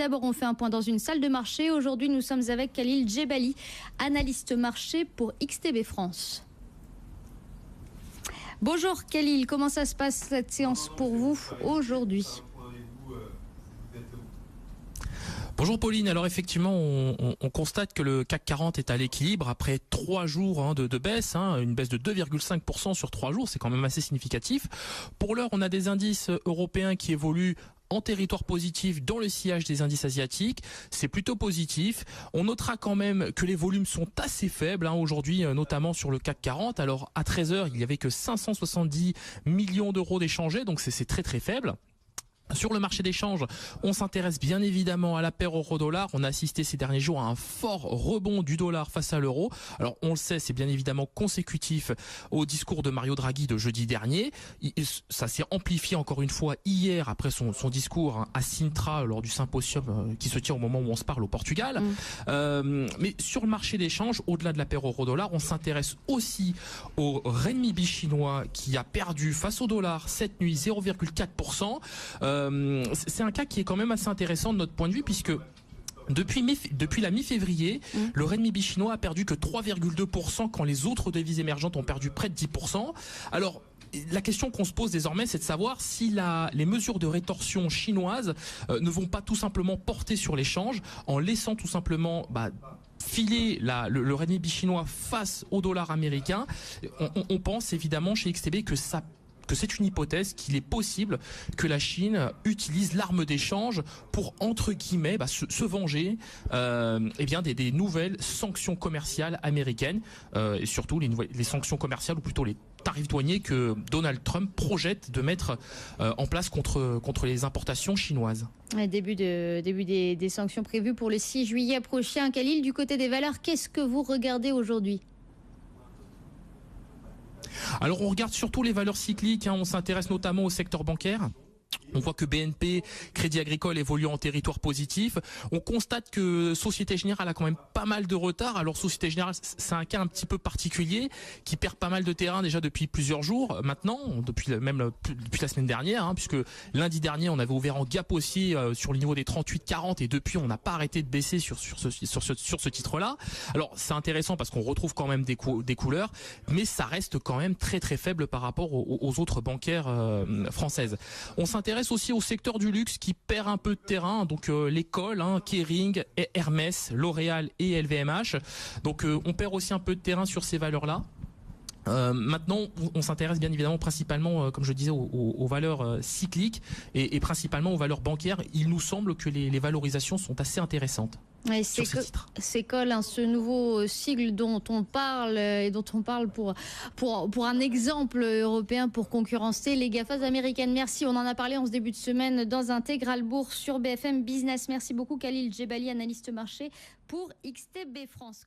d'abord, on fait un point dans une salle de marché. Aujourd'hui, nous sommes avec Khalil Djebali, analyste marché pour XTB France. Bonjour Khalil, comment ça se passe cette séance pour vous aujourd'hui ? Bonjour Pauline, alors effectivement on constate que le CAC 40 est à l'équilibre après 3 jours de baisse, une baisse de 2,5% sur 3 jours, c'est quand même assez significatif. Pour l'heure, on a des indices européens qui évoluent en territoire positif dans le sillage des indices asiatiques, c'est plutôt positif. On notera quand même que les volumes sont assez faibles aujourd'hui, notamment sur le CAC 40. Alors à 13h, il n'y avait que 570 millions d'euros d'échangés, donc c'est très très faible. Sur le marché des changes, on s'intéresse bien évidemment à la paire euro-dollar. On a assisté ces derniers jours à un fort rebond du dollar face à l'euro. Alors on le sait, c'est bien évidemment consécutif au discours de Mario Draghi de jeudi dernier. Ça s'est amplifié encore une fois hier après son discours à Sintra lors du symposium qui se tient au moment où on se parle au Portugal. Mais sur le marché des changes, au-delà de la paire euro-dollar, on s'intéresse aussi au renminbi chinois qui a perdu face au dollar cette nuit 0,4%. C'est un cas qui est quand même assez intéressant de notre point de vue puisque depuis la mi-février, le renminbi chinois a perdu que 3,2% quand les autres devises émergentes ont perdu près de 10%. Alors, la question qu'on se pose désormais, c'est de savoir si les mesures de rétorsion chinoises ne vont pas tout simplement porter sur l'échange en laissant tout simplement filer le renminbi chinois face au dollar américain. On pense évidemment chez XTB que c'est une hypothèse qu'il est possible que la Chine utilise l'arme d'échange pour, entre guillemets, se venger des nouvelles sanctions commerciales américaines et surtout les sanctions commerciales ou plutôt les tarifs douaniers que Donald Trump projette de mettre en place contre les importations chinoises. Début des sanctions prévues pour le 6 juillet prochain. Khalil, du côté des valeurs, qu'est-ce que vous regardez aujourd'hui ? Alors on regarde surtout les valeurs cycliques, on s'intéresse notamment au secteur bancaire. On voit que BNP, Crédit Agricole évolue en territoire positif. On constate que Société Générale a quand même pas mal de retard. Alors Société Générale, c'est un cas un petit peu particulier qui perd pas mal de terrain déjà depuis plusieurs jours maintenant, depuis la semaine dernière, puisque lundi dernier on avait ouvert en gap aussi sur le niveau des 38,40 et depuis on n'a pas arrêté de baisser sur ce titre-là. Alors c'est intéressant parce qu'on retrouve quand même des couleurs, mais ça reste quand même très très faible par rapport aux autres bancaires françaises. On s'intéresse aussi au secteur du luxe qui perd un peu de terrain, donc l'école, Kering, Hermès, L'Oréal et LVMH. Donc on perd aussi un peu de terrain sur ces valeurs-là. Maintenant, on s'intéresse bien évidemment principalement, comme je disais, aux valeurs cycliques et principalement aux valeurs bancaires. Il nous semble que les valorisations sont assez intéressantes. Et c'est Col, ce nouveau sigle dont on parle et dont on parle pour un exemple européen pour concurrencer les GAFAs américaines. Merci, on en a parlé en ce début de semaine dans Intégral Bourse sur BFM Business. Merci beaucoup Khalil Djebali, analyste marché pour XTB France.